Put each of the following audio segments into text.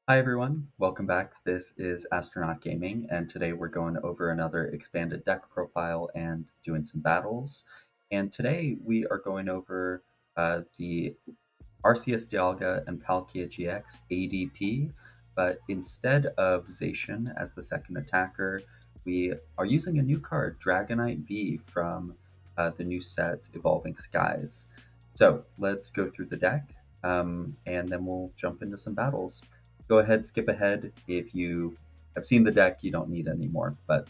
Hi everyone, welcome back. This is Astronaut Gaming, and today we're going over another expanded deck profile and doing some battles. And today we are going over the Rcs Dialga and Palkia GX ADP, but instead of Zacian as the second attacker, we are using a new card, Dragonite V, from the new set Evolving Skies. So let's go through the deck, and then we'll jump into some battles. Go ahead, skip ahead. If you have seen the deck, you don't need any more. But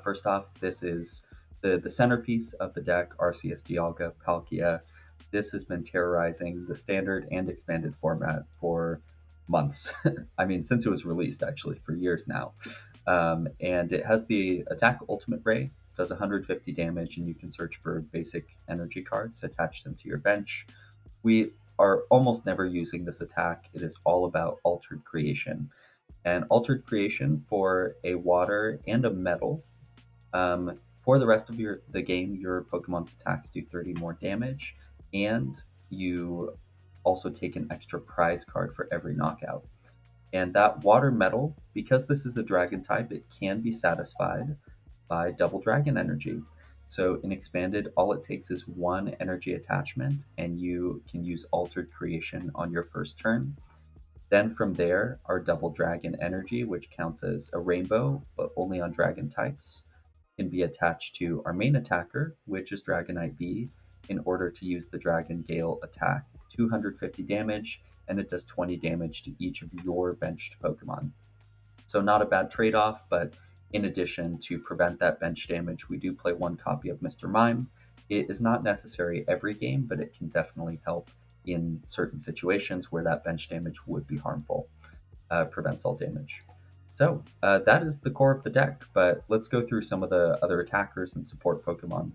first off, this is the centerpiece of the deck, RCS Dialga Palkia. This has been terrorizing the standard and expanded format for months. I mean, since it was released, actually, for years now. And it has the attack ultimate ray, does 150 damage, and you can search for basic energy cards, attach them to your bench. We are almost never using this attack. It is all about altered creation. And altered creation for a water and a metal. For the rest of the game, your Pokemon's attacks do 30 more damage, and you also take an extra prize card for every knockout. And that water metal, because this is a dragon type, it can be satisfied by double dragon energy. So in expanded, all it takes is one energy attachment, and you can use altered creation on your first turn. Then from there, our double dragon energy, which counts as a rainbow, but only on dragon types, can be attached to our main attacker, which is Dragonite V, in order to use the Dragon Gale attack. 250 damage, and it does 20 damage to each of your benched Pokemon. So not a bad trade-off, but in addition, to prevent that bench damage, we do play one copy of Mr. Mime. It is not necessary every game, but it can definitely help in certain situations where that bench damage would be harmful. Prevents all damage. So that is the core of the deck, but let's go through some of the other attackers and support Pokemon.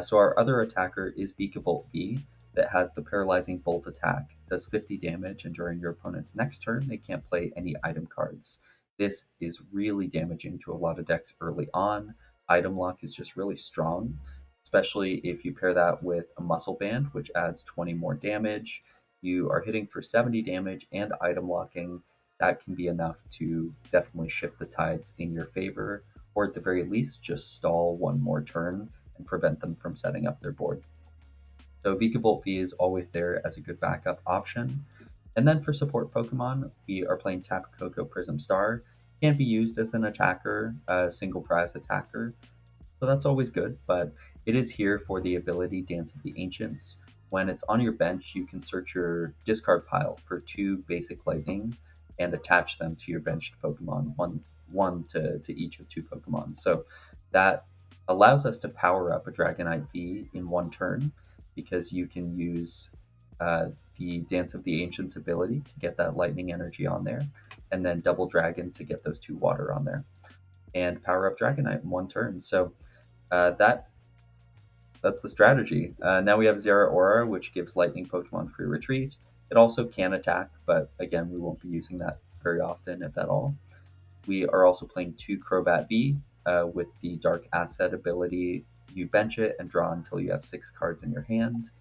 So our other attacker is Beekabult V, that has the Paralyzing Bolt attack. It does 50 damage, and during your opponent's next turn, they can't play any item cards. This is really damaging to a lot of decks early on. Item lock is just really strong, especially if you pair that with a Muscle Band, which adds 20 more damage. You are hitting for 70 damage and item locking. That can be enough to definitely shift the tides in your favor, or at the very least, just stall one more turn and prevent them from setting up their board. So Beekabult V is always there as a good backup option. And then for support Pokemon, we are playing Tapu Koko Prism Star. Can be used as an attacker, a single prize attacker. So that's always good, but it is here for the ability Dance of the Ancients. When it's on your bench, you can search your discard pile for two basic lightning and attach them to your benched Pokemon, one to each of two Pokemon. So that allows us to power up a Dragonite V in one turn because you can use the Dance of the Ancients ability to get that lightning energy on there, and then Double Dragon to get those two water on there, and power up Dragonite in one turn. So that's the strategy. Now we have Zeraora, which gives lightning Pokemon free retreat. It also can attack, but again, we won't be using that very often, if at all. We are also playing two Crobat V with the Dark Asset ability. You bench it and draw until you have 6 cards in your hand.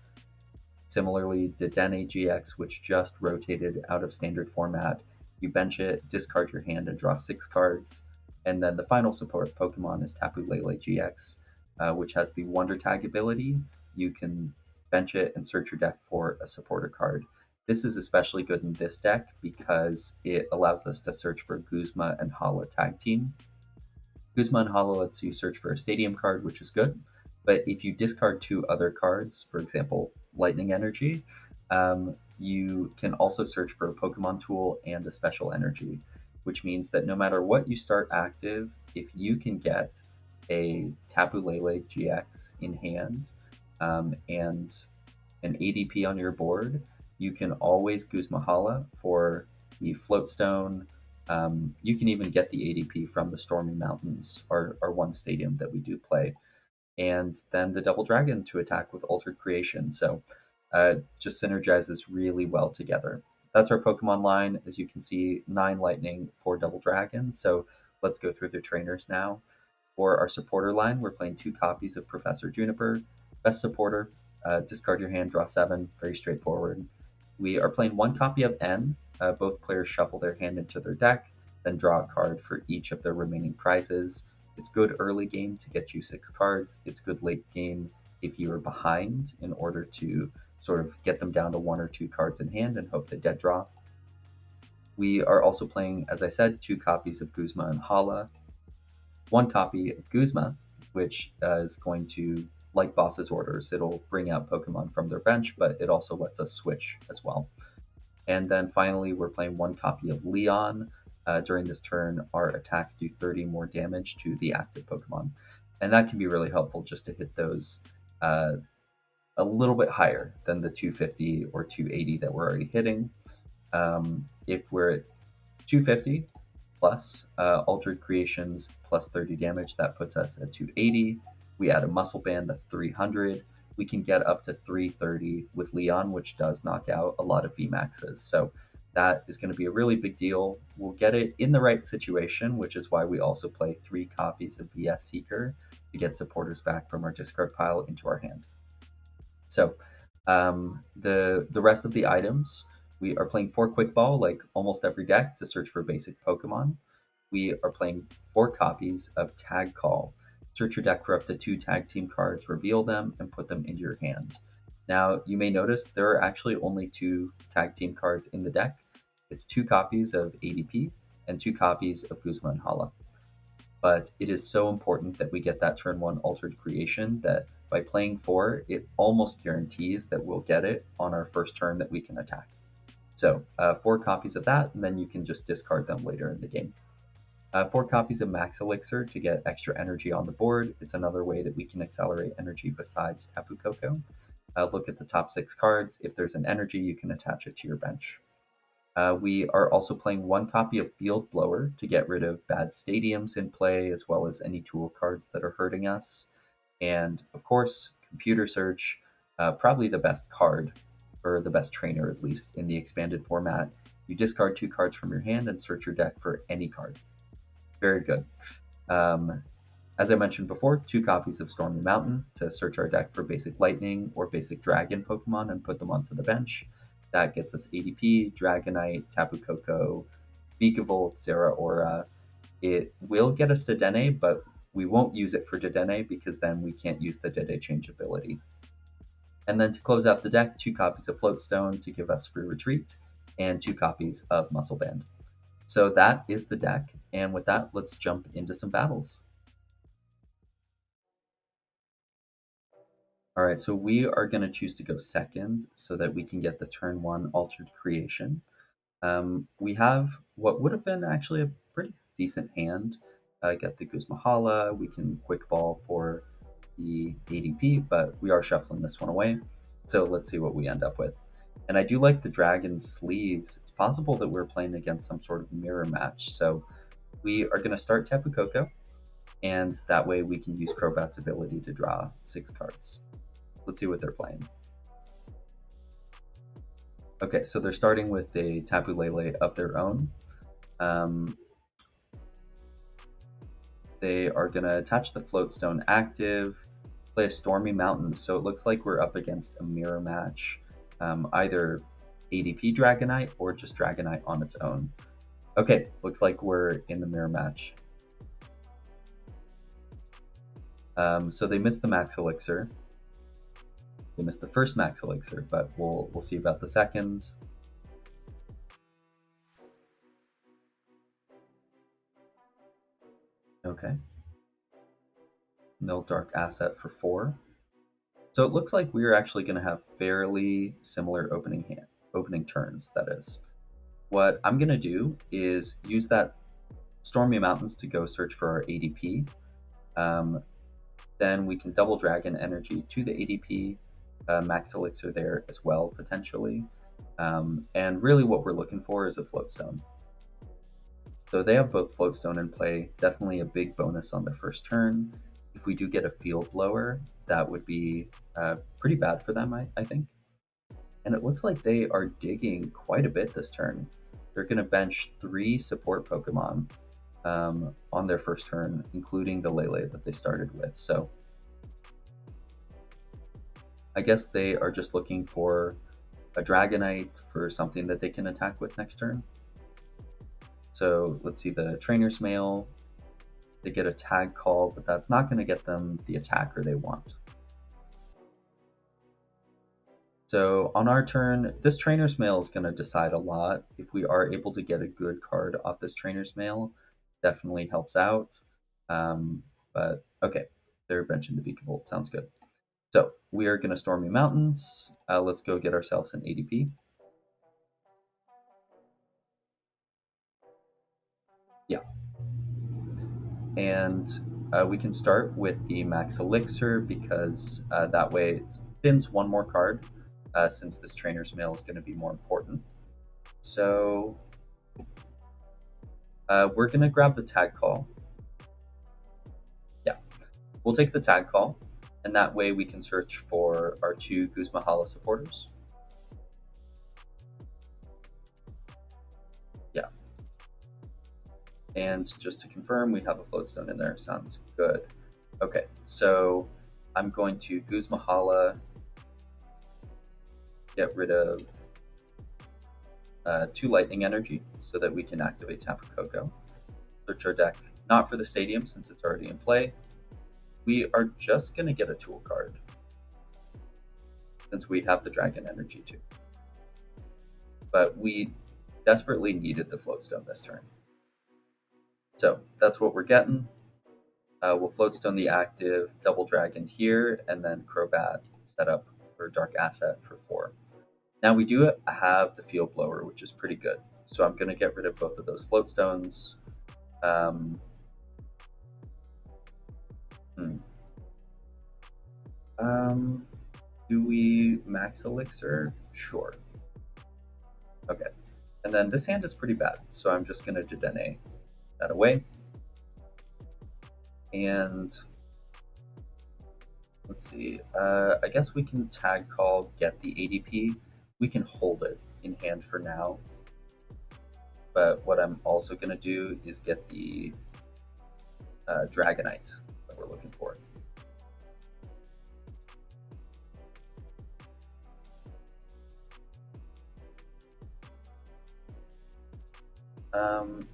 Similarly, Dedenne GX, which just rotated out of standard format. You bench it, discard your hand, and draw 6 cards. And then the final support Pokemon is Tapulele GX, which has the Wonder Tag ability. You can bench it and search your deck for a supporter card. This is especially good in this deck because it allows us to search for Guzma and Hala Tag Team. Guzma and Hala lets you search for a Stadium card, which is good. But if you discard 2 other cards, for example, Lightning Energy, you can also search for a Pokemon tool and a Special Energy, which means that no matter what you start active, if you can get a Tapulele GX in hand and an ADP on your board, you can always Guzma Hala for the Floatstone. You can even get the ADP from the Stormy Mountains, our one stadium that we do play, and then the Double Dragon to attack with Altered Creation. So just synergizes really well together. That's our Pokemon line. As you can see, 9 Lightning, 4 Double Dragons. So let's go through the trainers now. For our supporter line, we're playing 2 copies of Professor Juniper. Best supporter, discard your hand, draw 7. Very straightforward. We are playing 1 copy of N. both players shuffle their hand into their deck, then draw a card for each of their remaining prizes. It's good early game to get you 6 cards. It's good late game if you are behind in order to sort of get them down to 1 or 2 cards in hand and hope they dead draw. We are also playing, as I said, 2 copies of Guzma and Hala, 1 copy of Guzma, which is going to, like Boss's Orders, it'll bring out Pokemon from their bench, but it also lets us switch as well. And then finally, we're playing 1 copy of Leon. During this turn, our attacks do 30 more damage to the active Pokemon. And that can be really helpful just to hit those a little bit higher than the 250 or 280 that we're already hitting. If we're at 250 plus Altered Creations plus 30 damage, that puts us at 280. We add a Muscle Band, that's 300. We can get up to 330 with Leon, which does knock out a lot of VMAXs. So that is going to be a really big deal. We'll get it in the right situation, which is why we also play 3 copies of VS Seeker to get supporters back from our discard pile into our hand. So the rest of the items, we are playing 4 Quick Ball, like almost every deck, to search for basic Pokemon. We are playing 4 copies of Tag Call. Search your deck for up to 2 tag team cards, reveal them, and put them into your hand. Now, you may notice there are actually only 2 tag team cards in the deck. It's 2 copies of ADP and 2 copies of Guzma and Hala. But it is so important that we get that turn 1 Altered Creation that by playing 4, it almost guarantees that we'll get it on our first turn that we can attack. So 4 copies of that, and then you can just discard them later in the game. 4 copies of Max Elixir to get extra energy on the board. It's another way that we can accelerate energy besides Tapu Koko. Look at the top 6 cards. If there's an energy, you can attach it to your bench. We are also playing 1 copy of Field Blower to get rid of bad stadiums in play, as well as any tool cards that are hurting us. And of course, Computer Search, probably the best card, or the best trainer at least, in the expanded format. You discard 2 cards from your hand and search your deck for any card. Very good. As I mentioned before, 2 copies of Stormy Mountain to search our deck for basic Lightning or basic Dragon Pokemon and put them onto the bench. That gets us ADP, Dragonite, Tapu Koko, Beekabult, Zeraora. It will get us to Dedenne, but we won't use it for Dedenne because then we can't use the Dede Change ability. And then to close out the deck, 2 copies of Floatstone to give us free retreat, and 2 copies of Muscle Band. So that is the deck, and with that, let's jump into some battles. All right, so we are going to choose to go second so that we can get the turn 1 Altered Creation. We have what would have been actually a pretty decent hand. Get the Guzma Hala, we can Quick Ball for the ADP, but we are shuffling this one away. So let's see what we end up with. And I do like the Dragon Sleeves. It's possible that we're playing against some sort of mirror match. So we are going to start Tapu Koko, and that way we can use Crobat's ability to draw 6 cards. Let's see what they're playing. Okay, so they're starting with a Tapulele of their own. They are going to attach the Floatstone active, play a Stormy Mountain. So it looks like we're up against a mirror match, either ADP Dragonite or just Dragonite on its own. Okay, looks like we're in the mirror match. So they missed the Max Elixir. They missed the first Max Elixir, but we'll see about the second. Okay. No Dark Asset for 4. So it looks like we're actually going to have fairly similar opening turns, that is. What I'm going to do is use that Stormy Mountains to go search for our ADP. Then we can double Dragon Energy to the ADP, Max Elixir there as well, potentially. And really what we're looking for is a Floatstone. So they have both Floatstone in play, definitely a big bonus on their first turn. If we do get a Field Blower, that would be pretty bad for them, I think. And it looks like they are digging quite a bit this turn. They're going to bench 3 support Pokemon on their first turn, including the Lele that they started with. So I guess they are just looking for a Dragonite for something that they can attack with next turn. So let's see, the Trainer's Mail, they get a Tag Call, but that's not going to get them the attacker they want. So on our turn, this Trainer's Mail is going to decide a lot. If we are able to get a good card off this Trainer's Mail, definitely helps out. But okay, they're benching the Beekabult. Sounds good. So we are going to Stormy Mountains. Let's go get ourselves an ADP. Yeah. And we can start with the Max Elixir because that way it thins one more card since this Trainer's Mail is going to be more important. So we're going to grab the Tag Call. Yeah, we'll take the Tag Call, and that way we can search for our two Guzma Hala supporters. Yeah. And just to confirm, we have a Floatstone in there. Sounds good. Okay, so I'm going to Guzma Hala, get rid of 2 Lightning Energy so that we can activate Tapu Koko. Search our deck, not for the Stadium since it's already in play. We are just going to get a Tool card since we have the Dragon Energy too. But we desperately needed the Floatstone this turn. So that's what we're getting. We'll Floatstone the active, Double Dragon here, and then Crobat set up for Dark Asset for 4. Now we do have the Field Blower, which is pretty good. So I'm going to get rid of both of those Floatstones. Do we Max Elixir? Sure. Okay. And then this hand is pretty bad, so I'm just going to Dedenne that away. And let's see. I guess we can Tag Call, get the ADP. We can hold it in hand for now. But what I'm also going to do is get the Dragonite that we're looking for.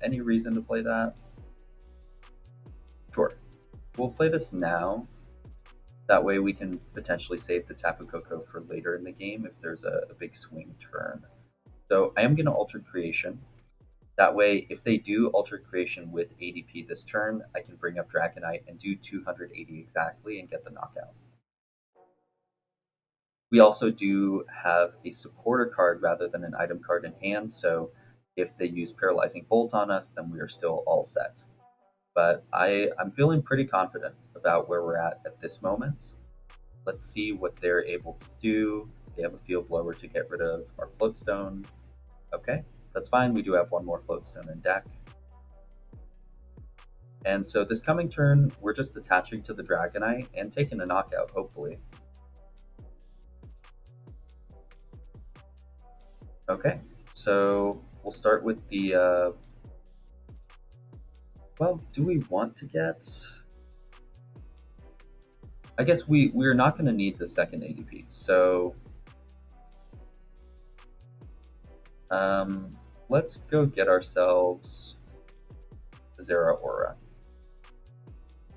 Any reason to play that? Sure. We'll play this now. That way we can potentially save the Tapu Koko for later in the game if there's a big swing turn. So I am going to Altered Creation. That way, if they do Altered Creation with ADP this turn, I can bring up Dragonite and do 280 exactly and get the knockout. We also do have a supporter card rather than an item card in hand, so if they use Paralyzing Bolt on us, then we are still all set. But I'm feeling pretty confident about where we're at this moment. Let's see what they're able to do. They have a Field Blower to get rid of our Floatstone. Okay, that's fine. We do have one more Floatstone in deck. And so this coming turn, we're just attaching to the Dragonite and taking a knockout, hopefully. Okay, so we'll start with the... well, do we want to get... I guess we're not going to need the second ADP, so... let's go get ourselves the Zeraora,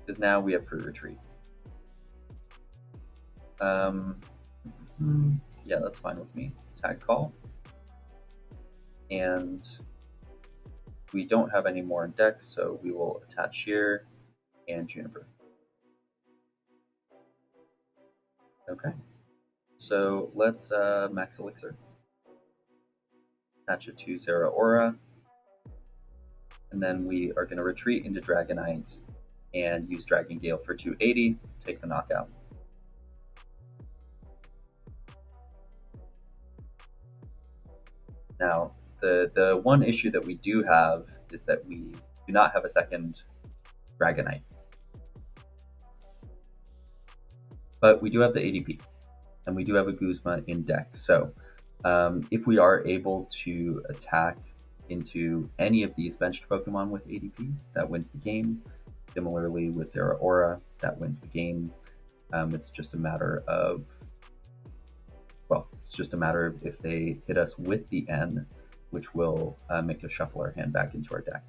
because now we have free retreat. Yeah, that's fine with me. Tag Call. And we don't have any more in deck, so we will attach here and Juniper. Okay, so let's Max Elixir. Attach it to Zeraora. And then we are going to retreat into Dragonite and use Dragon Gale for 280, take the knockout. Now, the one issue that we do have is that we do not have a second Dragonite. But we do have the ADP, and we do have a Guzma in deck. So if we are able to attack into any of these benched Pokemon with ADP, that wins the game. Similarly with Zeraora, that wins the game. It's just a matter of well, it's just a matter of if they hit us with the N, which will make us shuffle our hand back into our deck.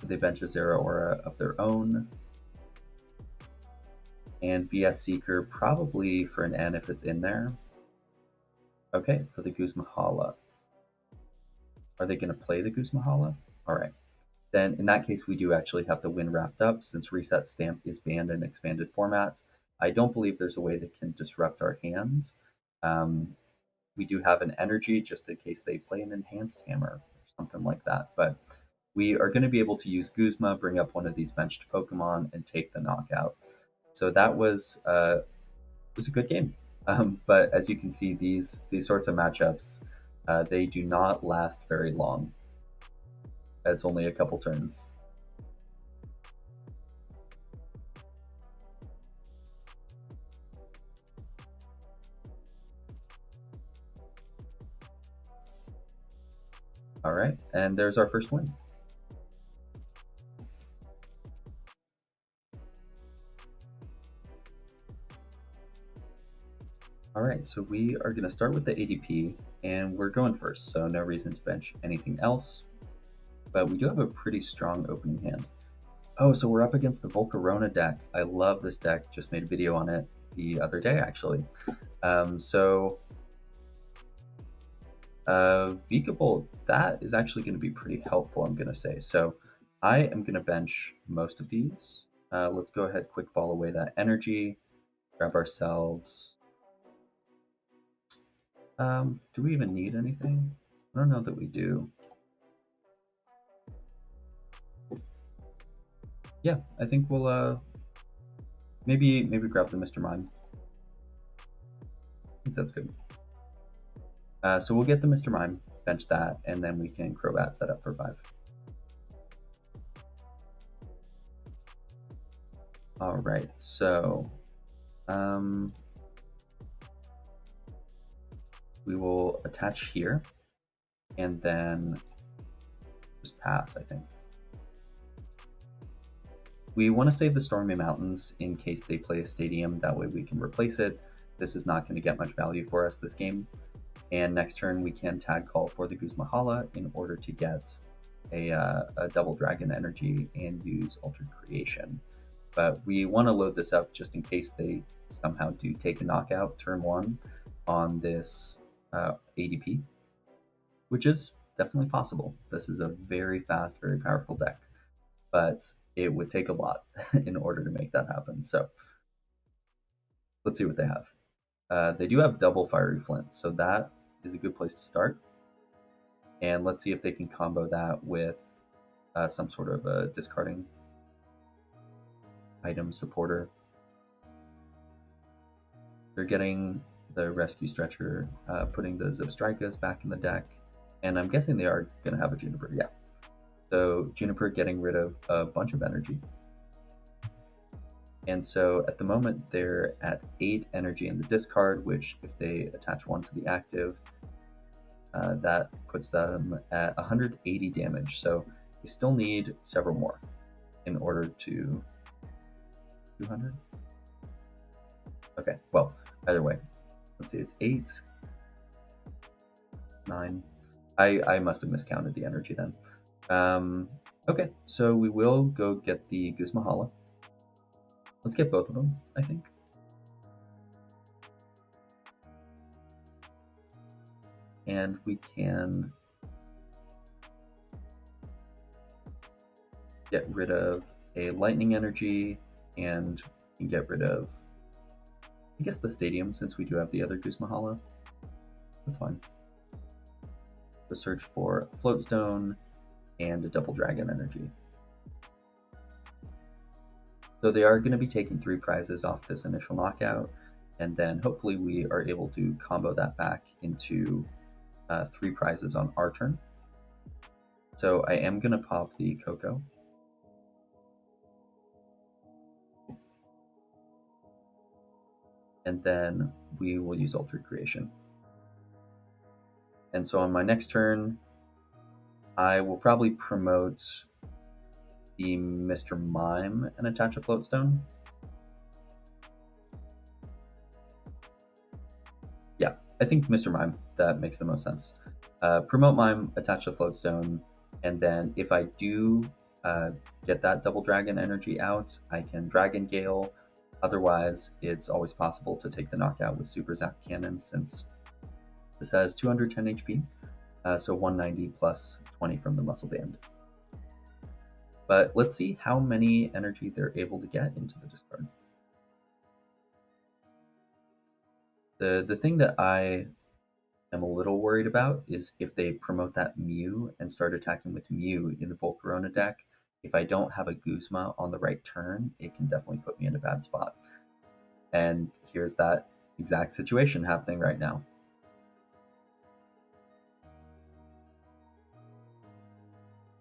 They bench a Zeraora of their own, and VS Seeker probably for an N if it's in there. Okay, for the Guzmahala. Are they going to play the Guzmahala? All right. Then in that case, we do actually have the win wrapped up since Reset Stamp is banned in expanded formats. I don't believe there's a way that can disrupt our hands. We do have an energy just in case they play an enhanced hammer or something like that. But we are going to be able to use Guzma, bring up one of these benched Pokemon, and take the knockout. So that was a good game. But as you can see, these sorts of matchups, they do not last very long. It's only a couple turns. All right, and there's our first win. All right, so we are going to start with the ADP, and we're going first, so no reason to bench anything else. But we do have a pretty strong opening hand. Oh, so we're up against the Volcarona deck. I love this deck. Just made a video on it the other day, actually. Beekabult, that is actually going to be pretty helpful, I'm going to say. So I am going to bench most of these. Let's go ahead, quick ball away that energy, grab ourselves. Do we even need anything? I don't know that we do. Yeah, I think we'll maybe grab the Mr. Mime. I think that's good. So we'll get the Mr. Mime, bench that, and then we can Crobat set up for 5. All right, so we will attach here, and then just pass, I think. We want to save the Stormy Mountains in case they play a stadium, that way we can replace it. This is not going to get much value for us this game. And next turn we can tag call for the Guzmahala in order to get a double dragon energy and use Altered Creation. But we want to load this up just in case they somehow do take a knockout turn 1 on this ADP, which is definitely possible. This is a very fast, very powerful deck, but it would take a lot in order to make that happen. So let's see what they have. They do have double Fiery Flint, so that is a good place to start. And let's see if they can combo that with some sort of a discarding item supporter. They're getting the Rescue Stretcher, putting the Zebstrikas back in the deck, and I'm guessing they are going to have a Juniper, yeah. So Juniper getting rid of a bunch of energy. And so at the moment they're at 8 energy in the discard, which if they attach 1 to the active, that puts them at 180 damage. So they still need several more in order to 200. Okay, well, either way, let's see, it's 8, 9. I must have miscounted the energy then. Okay, so we will go get the Guzmahala. Let's get both of them, I think. And we can get rid of a lightning energy and can get rid of, I guess, the stadium since we do have the other Guzmahala. That's fine. The search for Floatstone and a double dragon energy. So they are going to be taking 3 prizes off this initial knockout, and then hopefully we are able to combo that back into 3 prizes on our turn. So I am going to pop the Coco. And then we will use Altered Creation. And so on my next turn, I will probably promote the Mr. Mime and attach a Floatstone. Yeah, I think Mr. Mime, that makes the most sense. Promote Mime, attach the Floatstone, and then if I do uh, get that Double Dragon energy out, I can Dragon Gale. Otherwise, it's always possible to take the knockout with Super Zap Cannon since this has 210 HP, so 190 plus 20 from the Muscle Band. But let's see how many energy they're able to get into the discard. The thing that I am a little worried about is if they promote that Mew and start attacking with Mew in the Volcarona deck. If I don't have a Guzma on the right turn, it can definitely put me in a bad spot. And here's that exact situation happening right now.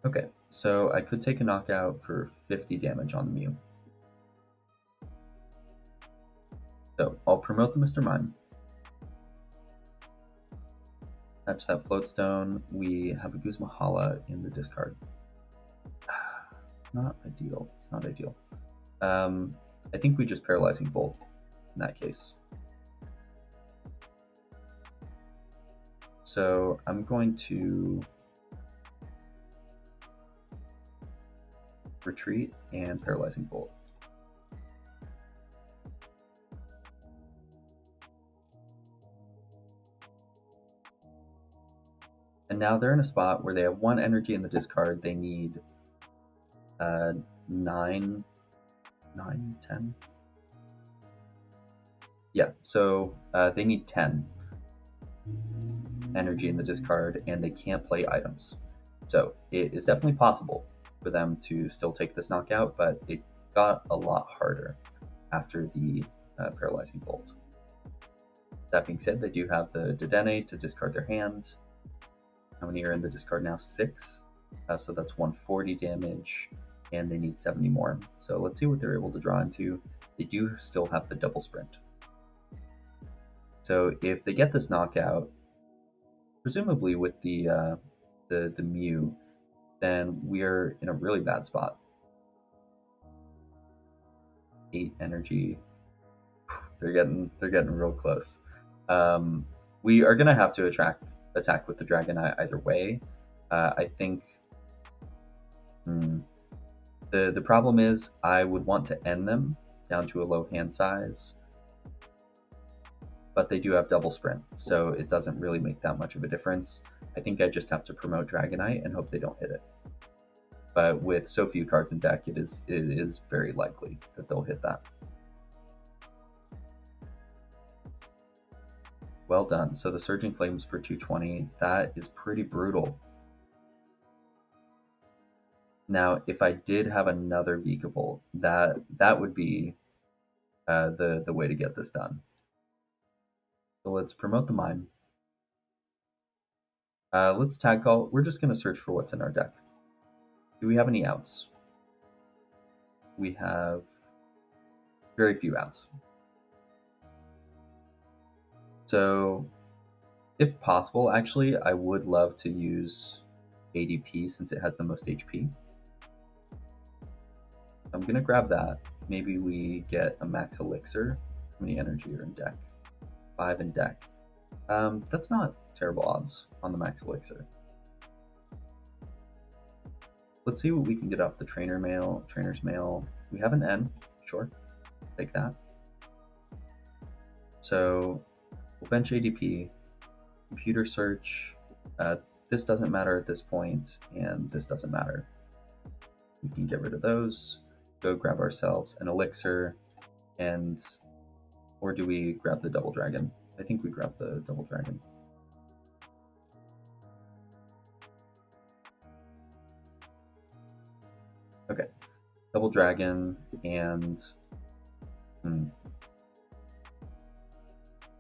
Okay, so I could take a knockout for 50 damage on the Mew. So I'll promote the Mr. Mime. Attach that Floatstone. We have a Guzma Hala in the discard. Not ideal. It's not ideal. I think we just Paralyzing Bolt in that case. So I'm going to retreat and Paralyzing Bolt. And now they're in a spot where they have 1 energy in the discard. They need 9, 10. Yeah, so they need 10 energy in the discard, and they can't play items. So it is definitely possible for them to still take this knockout, but it got a lot harder after the Paralyzing Bolt. That being said, they do have the Dedenne to discard their hand. How many are in the discard now? 6. So that's 140 damage, and they need 70 more. So let's see what they're able to draw into. They do still have the double sprint. So if they get this knockout, presumably with the Mew, then we are in a really bad spot. 8 energy. They're getting real close. We are gonna have to attack with the Dragonite either way. I think the problem is I would want to end them down to a low hand size, but they do have double sprint, so it doesn't really make that much of a difference. I think I just have to promote Dragonite and hope they don't hit it. But with so few cards in deck, it is very likely that they'll hit that. Well done. So the Surging Flames for 220, that is pretty brutal. Now, if I did have another Beekabult, that would be the way to get this done. So let's promote the Mime. Let's tag call. We're just going to search for what's in our deck. Do we have any outs? We have very few outs. So, if possible, actually, I would love to use ADP since it has the most HP. I'm going to grab that. Maybe we get a max elixir. How many energy are in deck? 5 in deck. That's not terrible odds on the max elixir. Let's see what we can get off the trainer's mail. We have an N, sure, take that. So we'll bench ADP, computer search. This doesn't matter at this point, and this doesn't matter. We can get rid of those, go grab ourselves an elixir, or do we grab the double dragon? I think we grab the double dragon. Okay, double dragon and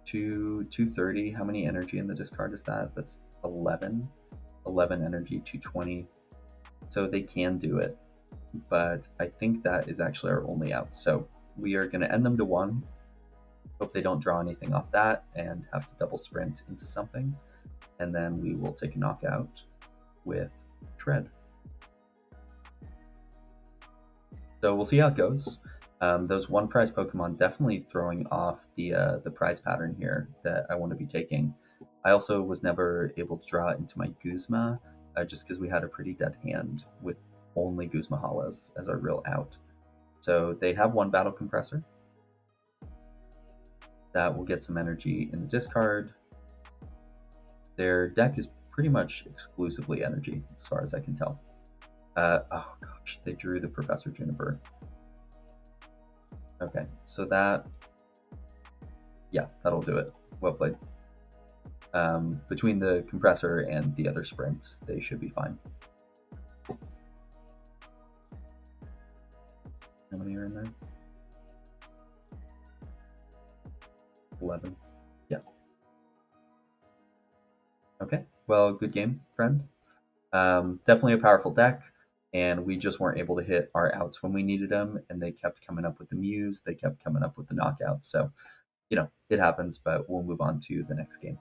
230. How many energy in the discard is that? That's 11 energy, 220. So they can do it, but I think that is actually our only out. So we are going to end them to 1. Hope they don't draw anything off that and have to double sprint into something, and then we will take a knockout with Tread. So we'll see how it goes. Those one prize Pokemon definitely throwing off the prize pattern here that I want to be taking. I also was never able to draw into my Guzma just because we had a pretty dead hand with only Guzmahalas as our real out. So they have one Battle Compressor. That will get some energy in the discard. Their deck is pretty much exclusively energy, as far as I can tell. Oh gosh, they drew the Professor Juniper. Okay, so yeah, that'll do it. Well played. Between the compressor and the other sprint, they should be fine. How many are in there? 11. Yeah. Okay, well, good game, friend. Definitely a powerful deck, and we just weren't able to hit our outs when we needed them, and they kept coming up with the Muse, they kept coming up with the knockouts. So, it happens, but we'll move on to the next game.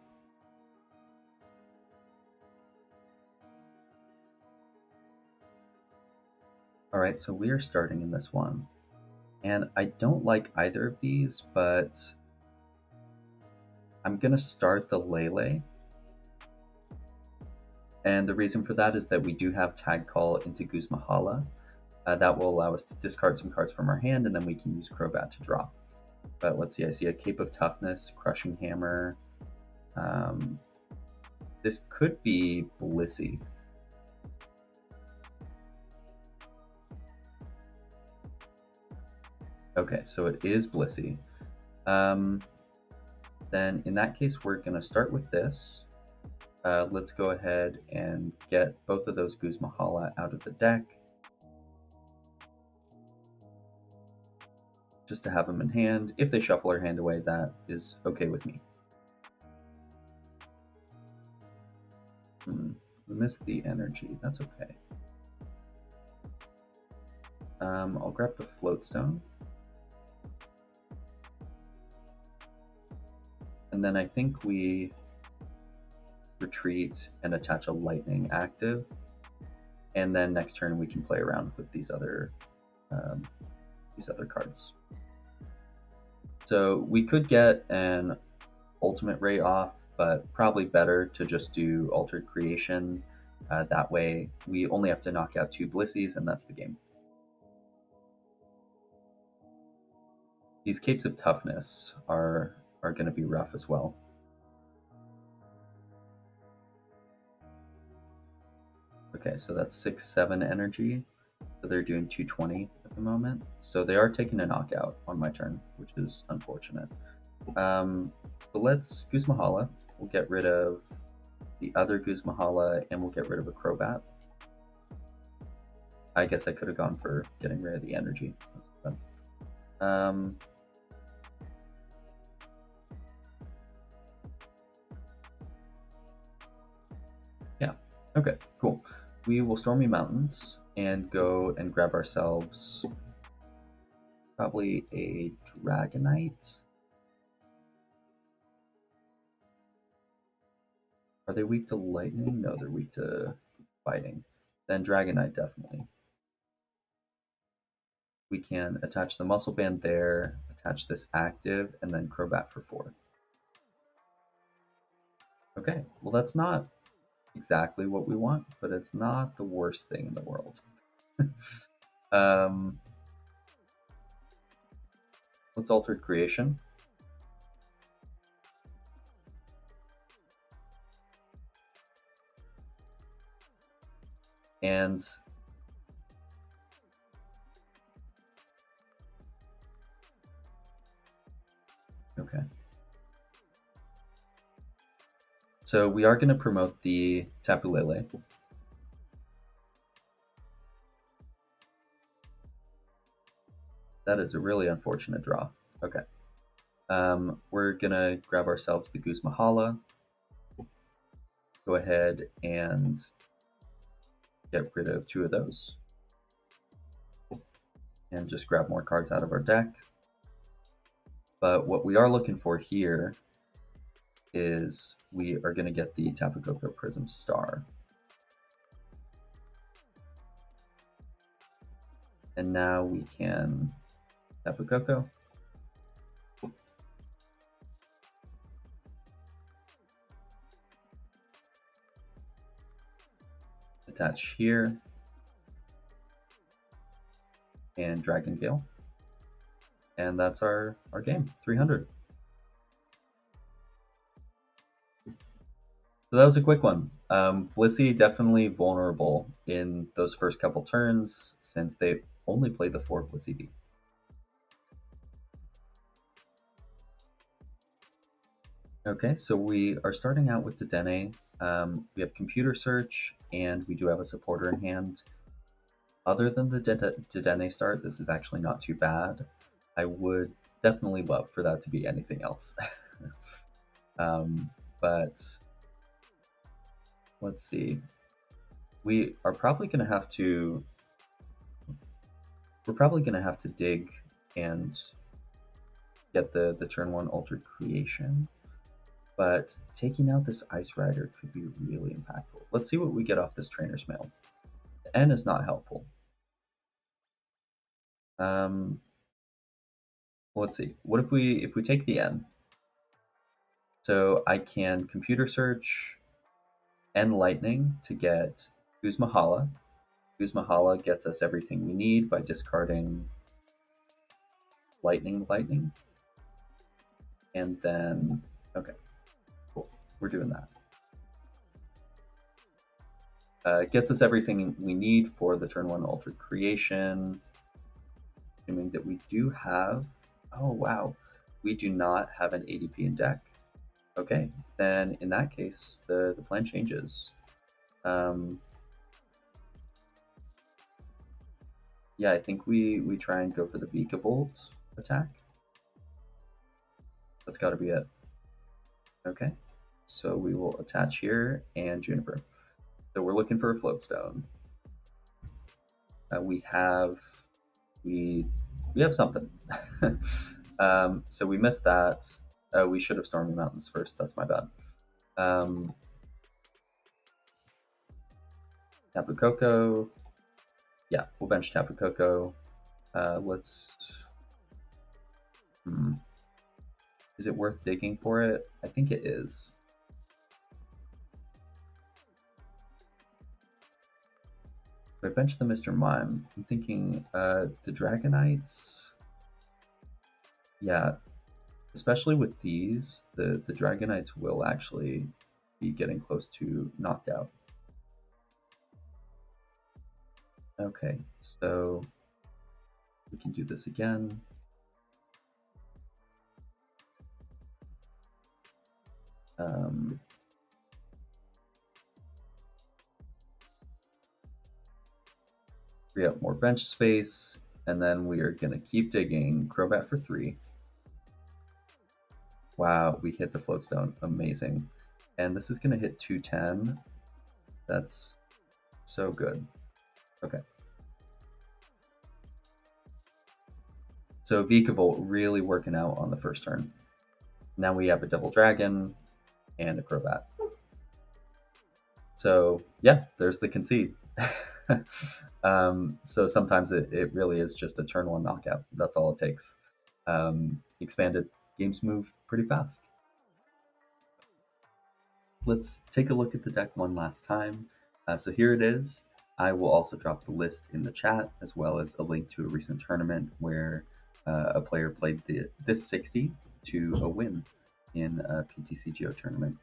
All right, so we are starting in this one. And I don't like either of these, but I'm going to start the Lele. And the reason for that is that we do have Tag Call into Guzmahala. That will allow us to discard some cards from our hand, and then we can use Crobat to draw. But let's see, I see a Cape of Toughness, Crushing Hammer. This could be Blissey. Okay, so it is Blissey. Then in that case, we're going to start with this. Let's go ahead and get both of those Guzmahala out of the deck. Just to have them in hand. If they shuffle their hand away, that is okay with me. We missed the energy. That's okay. I'll grab the Floatstone. And then I think we retreat and attach a Lightning active. And then next turn we can play around with these other cards. So we could get an Ultimate Ray off, but probably better to just do Altered Creation. That way we only have to knock out 2 Blissies, and that's the game. These Capes of Toughness are going to be rough as well. Okay, so that's 6-7 energy. So they're doing 220 at the moment. So they are taking a knockout on my turn, which is unfortunate. So let's Guzmahala. We'll get rid of the other Guzmahala, and we'll get rid of a Crobat. I guess I could have gone for getting rid of the energy. That's fun. Yeah, okay, cool. We will Stormy Mountains and go and grab ourselves probably a Dragonite. Are they weak to lightning? No, they're weak to fighting. Then Dragonite, definitely. We can attach the Muscle Band there, attach this active, and then Crobat for 4. Okay, well that's not exactly what we want, but it's not the worst thing in the world. Let's Altered Creation. And okay. So we are going to promote the Tapulele. That is a really unfortunate draw. Okay. We're going to grab ourselves the Guzmahala. Go ahead and get rid of 2 of those. And just grab more cards out of our deck. But what we are looking for here is we are going to get the Tapu Koko Prism Star. And now we can Tapu Koko. Attach here. And Dragon Gale. And that's our game, 300. So that was a quick one. Blissey definitely vulnerable in those first couple turns since they only played the 4 Blissey V. Okay, so we are starting out with the Dene. We have computer search, and we do have a supporter in hand. Other than the Dene start, this is actually not too bad. I would definitely love for that to be anything else. But let's see. We are probably going to have to. We're probably going to have to dig and get the turn 1 altered creation. But taking out this Ice Rider could be really impactful. Let's see what we get off this Trainer's Mail. The N is not helpful. Let's see. What if we take the N? So I can computer search N Lightning to get Guzmahala. Guzmahala gets us everything we need by discarding Lightning. And then, okay, cool. We're doing that. Gets us everything we need for the turn 1 altered creation. Assuming that we do have. Oh, wow. We do not have an ADP in deck. Okay, then in that case, the plan changes. Yeah, I think we try and go for the Beekabult attack. That's got to be it. Okay, so we will attach here and Juniper. So we're looking for a Floatstone. We have something. So we missed that. We should have Stormy Mountains first. That's my bad. Tapu Koko. Yeah, we'll bench Tapu Koko. Let's. Is it worth digging for it? I think it is. If I bench the Mr. Mime, I'm thinking the Dragonites. Yeah, especially with these, the Dragonites will actually be getting close to knocked out. Okay, so we can do this again. Free up more bench space, and then we are going to keep digging. Crobat for 3. Wow, we hit the Floatstone. Amazing. And this is going to hit 210. That's so good. Okay. So Beekabult really working out on the first turn. Now we have a Double Dragon and a Crobat. So yeah, there's the concede. So sometimes it really is just a turn 1 knockout. That's all it takes. Expanded games move pretty fast. Let's take a look at the deck one last time. So here it is. I will also drop the list in the chat, as well as a link to a recent tournament where a player played this 60 to a win in a PTCGO tournament.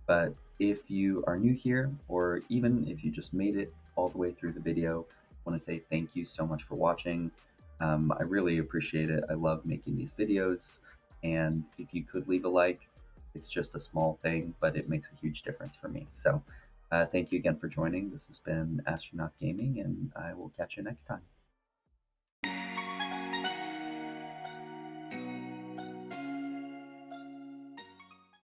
But if you are new here, or even if you just made it all the way through the video, I want to say thank you so much for watching. I really appreciate it. I love making these videos, and if you could leave a like, it's just a small thing, but it makes a huge difference for me. So thank you again for joining. This has been Astronaut Gaming, and I will catch you next time.